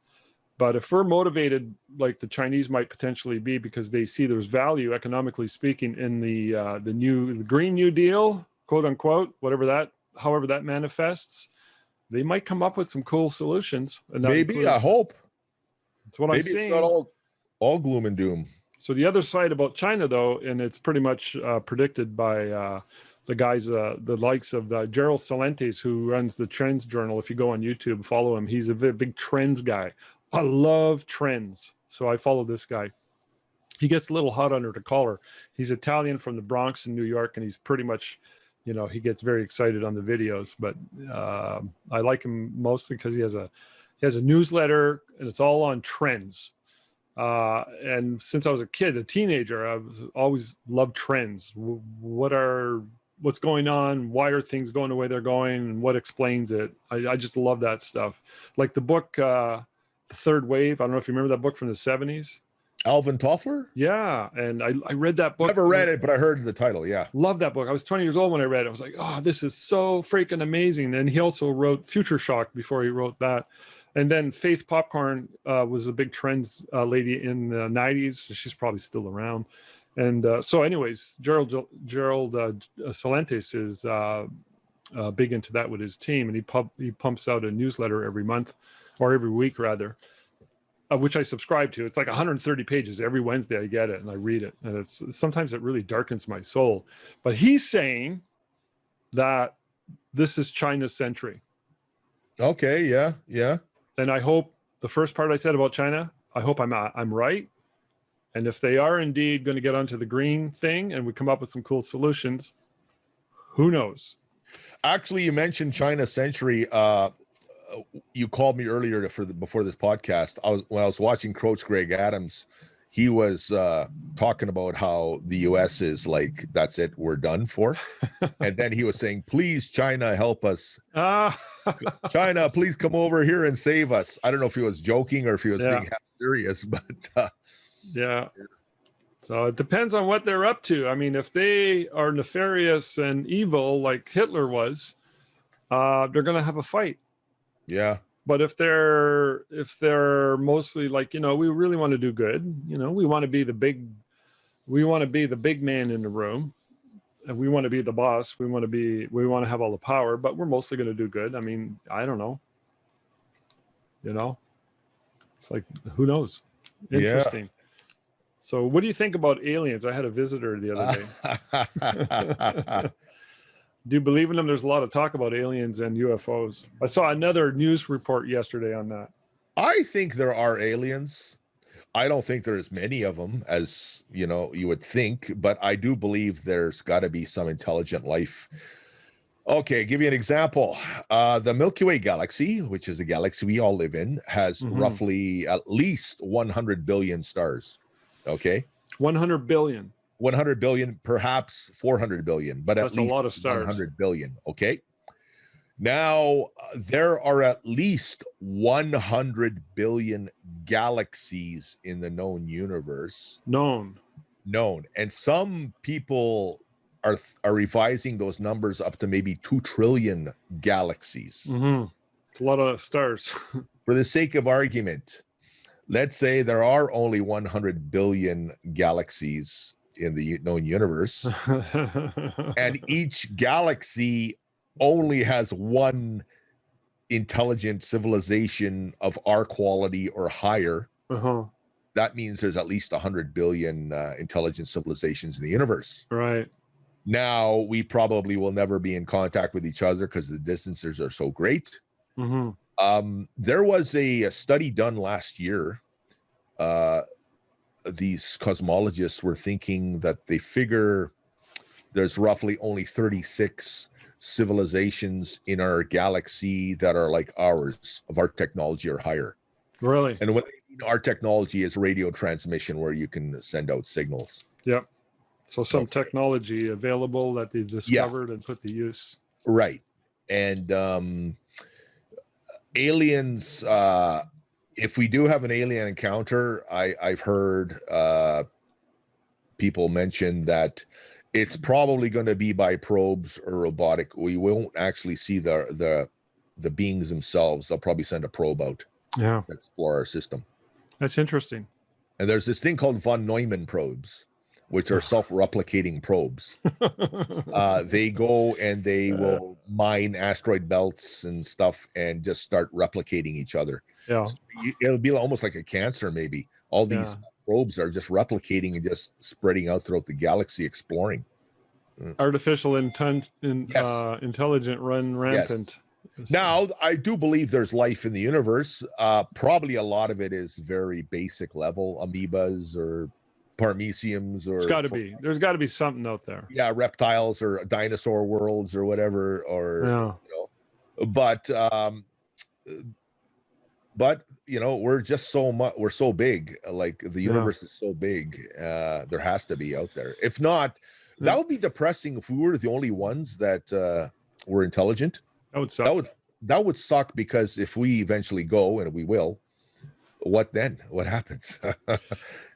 But if we're motivated, like the Chinese might potentially be, because they see there's value, economically speaking, in the Green New Deal, quote unquote, however that manifests, they might come up with some cool solutions. And maybe, I hope. That's what I'm saying. It's not all gloom and doom. So the other side about China, though, and it's pretty much predicted by the guys, the likes of Gerald Celentes, who runs the Trends Journal. If you go on YouTube, follow him. He's a big trends guy. I love trends, so I follow this guy. He gets a little hot under the collar. He's Italian from the Bronx in New York, and he's pretty much, he gets very excited on the videos. But I like him mostly because he has a newsletter, and it's all on trends. And since I was a kid, a teenager, I've always loved trends. What's going on? Why are things going the way they're going? And what explains it? I just love that stuff. Like the book, The Third Wave. I don't know if you remember that book from the 70s. Alvin Toffler? Yeah. And I read that book. Never read it, but I heard the title. Yeah. Love that book. I was 20 years old when I read it. I was like, oh, this is so freaking amazing. And he also wrote Future Shock before he wrote that. And then Faith Popcorn was a big trends lady in the 90s. She's probably still around. And so anyways, Gerald Celentes is big into that with his team. And he pumps out a newsletter every month, or every week rather, which I subscribe to. It's like 130 pages. Every Wednesday I get it and I read it. And sometimes it really darkens my soul. But he's saying that this is China's century. Okay, yeah. And I hope the first part I said about China, I hope I'm right. And if they are indeed going to get onto the green thing and we come up with some cool solutions, who knows? Actually, you mentioned China century. You called me earlier before this podcast. When I was watching Coach Greg Adams, he was talking about how the U.S. is like, that's it, we're done for. And then he was saying, please, China, help us. China, please come over here and save us. I don't know if he was joking or if he was being serious, but yeah. So it depends on what they're up to. I mean, if they are nefarious and evil like Hitler was, they're going to have a fight. Yeah. But if they're mostly like, we really want to do good, we want to be the big man in the room, and we want to be the boss. We want to have all the power, but we're mostly going to do good. I mean, I don't know. It's like, who knows? Interesting. Yeah. So what do you think about aliens? I had a visitor the other day. Do you believe in them? There's a lot of talk about aliens and UFOs. I saw another news report yesterday on that. I think there are aliens. I don't think there's many of them as, you would think, but I do believe there's got to be some intelligent life. Okay, give you an example. The Milky Way galaxy, which is the galaxy we all live in, has roughly at least 100 billion stars. Okay? 100 billion. 100 billion, perhaps 400 billion, but that's at least a lot of stars. 100 billion. Okay. Now, there are at least 100 billion galaxies in the known universe. Known. And some people are revising those numbers up to maybe 2 trillion galaxies. It's a lot of stars. For the sake of argument, let's say there are only 100 billion galaxies in the known universe, and each galaxy only has one intelligent civilization of our quality or higher. That means there's at least 100 billion intelligent civilizations in the universe. Right. Now, we probably will never be in contact with each other because the distances are so great. There was a study done last year. These cosmologists were thinking that they figure there's roughly only 36 civilizations in our galaxy that are like ours, of our technology or higher. Really? And what our technology is radio transmission, where you can send out signals. Yep. So some technology available that they discovered and put to use. Right. And aliens, if we do have an alien encounter, I've heard people mention that it's probably going to be by probes or robotic. We won't actually see the beings themselves. They'll probably send a probe out to explore our system. That's interesting. And there's this thing called von Neumann probes, which are self-replicating probes. They go and they will mine asteroid belts and stuff and just start replicating each other. Yeah. So it'll be almost like a cancer, maybe. All these probes are just replicating and just spreading out throughout the galaxy, exploring. Artificial Yes. intelligent run rampant. Yes. Now, I do believe there's life in the universe. Probably a lot of it is very basic level, amoebas or parameciums, or There's got to be something out there. Yeah, reptiles or dinosaur worlds or whatever, or but we're just we're so big. Like the universe is so big. There has to be out there. If not, that would be depressing if we were the only ones that were intelligent. That would suck. That would suck, because if we eventually go, and we will, what then? What happens?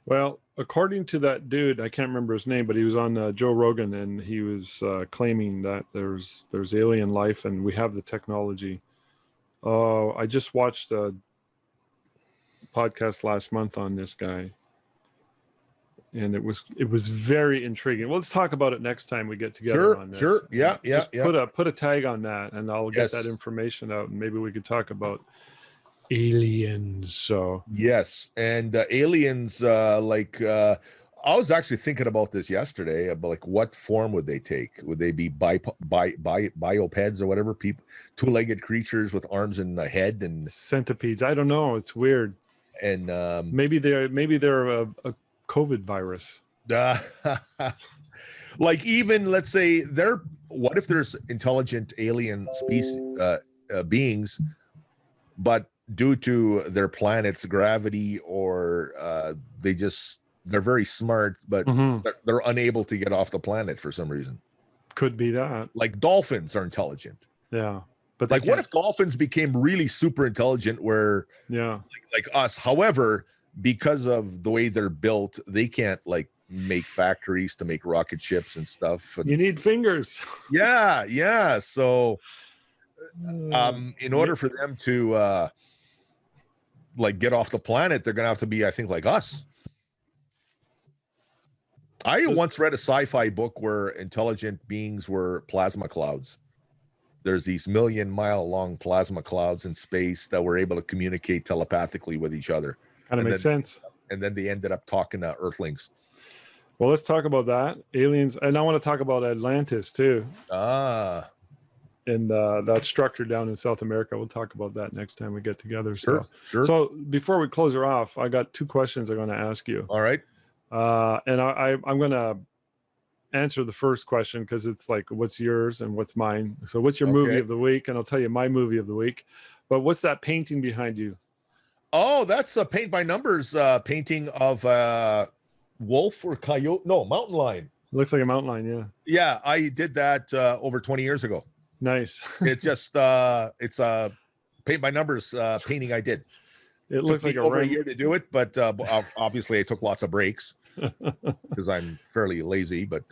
Well, according to that dude, I can't remember his name, but he was on Joe Rogan, and he was claiming that there's alien life and we have the technology. I just watched a podcast last month on this guy, and it was very intriguing. Well, let's talk about it next time we get together on this. Sure. Yeah. Put a tag on that, and I'll get that information out, and maybe we could talk about aliens. So yes, and aliens, I was actually thinking about this yesterday, about like what form would they take? Would they be biopeds or whatever, people, two-legged creatures with arms and a head, and centipedes? I don't know. It's weird. And maybe they're a COVID virus. Like, even let's say what if there's intelligent alien species beings, but due to their planet's gravity, or they're very smart, but they're unable to get off the planet for some reason. Could be that. Like dolphins are intelligent. Yeah. But like, what if dolphins became really super intelligent, where like us? However, because of the way they're built, they can't like make factories to make rocket ships and stuff. And, you need fingers. Yeah. So in order for them to like get off the planet, they're gonna have to be, I think, like us. I once read a sci-fi book where intelligent beings were plasma clouds. There's these 1,000,000-mile long plasma clouds in space that were able to communicate telepathically with each other. Kind of makes sense. And then they ended up talking to Earthlings. Well, let's talk about that. Aliens, and I want to talk about Atlantis too. And that structure down in South America. We'll talk about that next time we get together. Sure. So before we close her off, I got two questions I'm going to ask you. All right. And I'm going to answer the first question, because it's like, what's yours and what's mine? So what's your movie of the week? And I'll tell you my movie of the week. But what's that painting behind you? Oh, that's a paint by numbers painting of wolf or coyote. No, mountain lion. It looks like a mountain lion. Yeah. Yeah. I did that over 20 years ago. Nice. It just it's a paint by numbers painting I did. It looks like over a year to do it, but obviously I took lots of breaks because I'm fairly lazy. But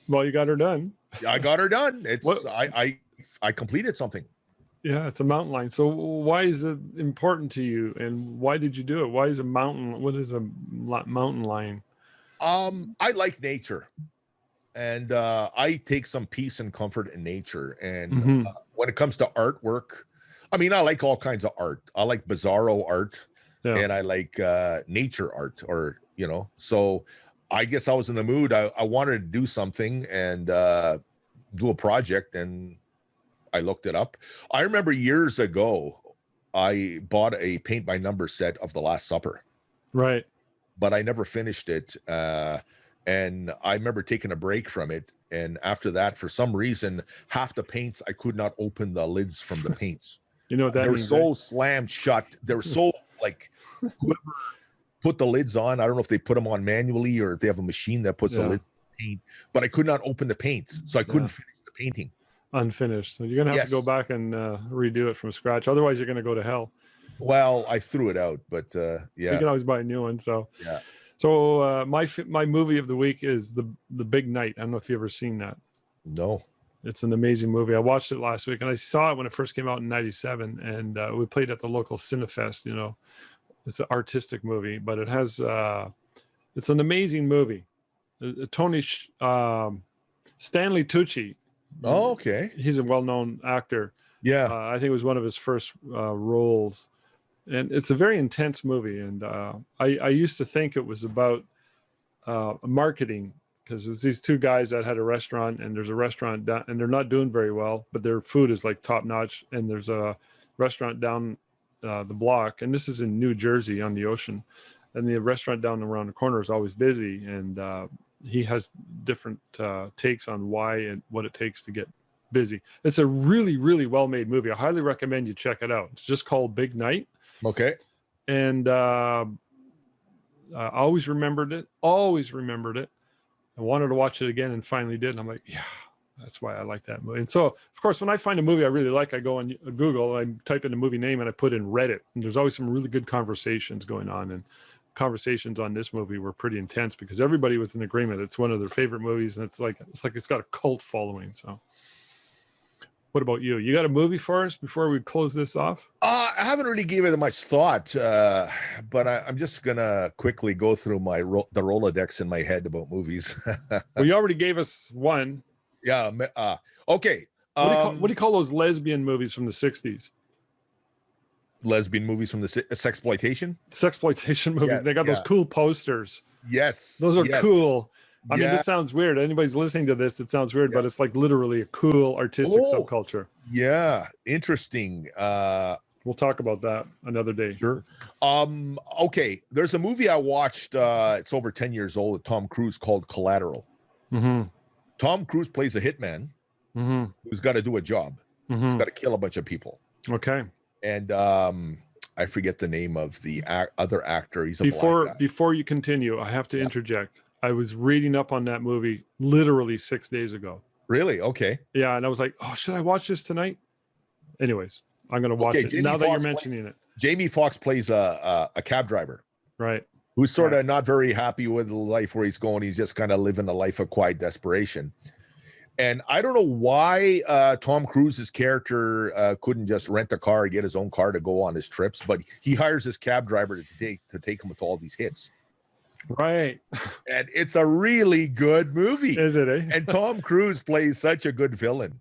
well, you got her done. I got her done. I completed something. Yeah, it's a mountain lion. So why is it important to you, and why did you do it? Why is a mountain? What is a mountain lion? I like nature. And I take some peace and comfort in nature. And when it comes to artwork, I mean, I like all kinds of art. I like bizarro art, and I like nature art, or, so I guess I was in the mood. I wanted to do something and do a project, and I looked it up. I remember years ago, I bought a paint by number set of The Last Supper. Right. But I never finished it. And I remember taking a break from it. And after that, for some reason, half the paints, I could not open the lids from the paints. You know what that they means? They were so slammed shut. They were so like, whoever put the lids on, I don't know if they put them on manually or if they have a machine that puts the lids on paint, but I could not open the paints. So I couldn't finish the painting. Unfinished. So you're going to have to go back and redo it from scratch. Otherwise, you're going to go to hell. Well, I threw it out, but you can always buy a new one. So yeah. So my movie of the week is the Big Night. I don't know if you've ever seen that. No. It's an amazing movie. I watched it last week, and I saw it when it first came out in '97, and we played at the local Cinefest. It's an artistic movie, but it has it's an amazing movie. Stanley Tucci. Oh, okay. He's a well-known actor. Yeah. I think it was one of his first roles. and it's a very intense movie. And I used to think it was about marketing, because it was these two guys that had a restaurant, and there's a restaurant down, and they're not doing very well, but their food is like top notch. And there's a restaurant down the block, and this is in New Jersey on the ocean, and the restaurant down around the corner is always busy. And he has different takes on why and what it takes to get busy. It's a really, really well-made movie. I highly recommend you check it out. It's just called Big Night. Okay. And I always remembered it. I wanted to watch it again and finally did. And I'm like, yeah, that's why I like that movie. And so, of course, when I find a movie I really like, I go on Google, I type in the movie name, and I put in Reddit. And there's always some really good conversations going on. And conversations on this movie were pretty intense because everybody was in agreement. It's one of their favorite movies, and it's like it's got a cult following. So what about you? You got a movie for us before we close this off? I haven't really given it much thought, but I'm just gonna quickly go through the Rolodex in my head about movies. Well, you already gave us one. Yeah. Okay. What do you call those lesbian movies from the 60s? Lesbian movies from the sexploitation? Sexploitation movies. Yeah, They got those cool posters. Yes. Those are cool. I mean, Yeah. this sounds weird. Anybody's listening to this, it sounds weird, but it's like literally a cool artistic subculture. Yeah. Interesting. We'll talk about that another day. Sure. Okay. There's a movie I watched. It's over 10 years old with Tom Cruise called Collateral. Mm-hmm. Tom Cruise plays a hitman who's got to do a job. He's got to kill a bunch of people. Okay. And I forget the name of the other actor. He's a black guy. Before you continue, I have to interject. I was reading up on that movie literally 6 days ago. Really? Okay. Yeah, and I was like, oh, should I watch this tonight? Anyways, I'm going to watch it now that you're mentioning it. Jamie Foxx plays a cab driver. Right. Who's sort of not very happy with the life where he's going. He's just kind of living a life of quiet desperation. And I don't know why Tom Cruise's character couldn't just rent a car, get his own car to go on his trips, but he hires this cab driver to take him with all these hits. Right. And it's a really good movie. Is it, eh? And Tom Cruise plays such a good villain.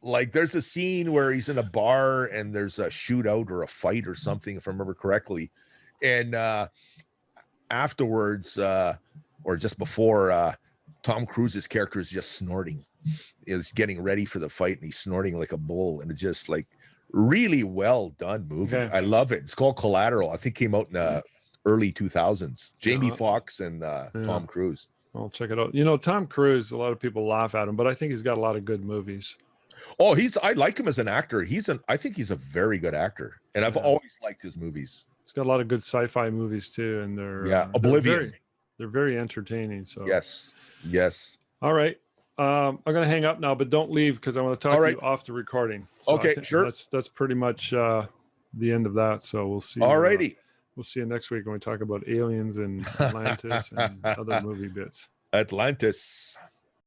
Like, there's a scene where he's in a bar and there's a shootout or a fight or something, if I remember correctly. And afterwards, or just before, Tom Cruise's character is just snorting. He's getting ready for the fight and he's snorting like a bull. And it's just like really well done movie. Okay. I love it. It's called Collateral. I think it came out in the early 2000s. Jamie Foxx and Tom Cruise. I'll check it out. You know, Tom Cruise, a lot of people laugh at him, but I think he's got a lot of good movies. Oh, I like him as an actor. I think he's a very good actor. And I've always liked his movies. He's got a lot of good sci-fi movies too. And they're Oblivion. They're very entertaining. So Yes. All right. I'm going to hang up now, but don't leave because I want to talk to you off the recording. So okay, sure. That's pretty much the end of that. So we'll see. All righty. We'll see you next week when we talk about aliens and Atlantis and other movie bits. Atlantis.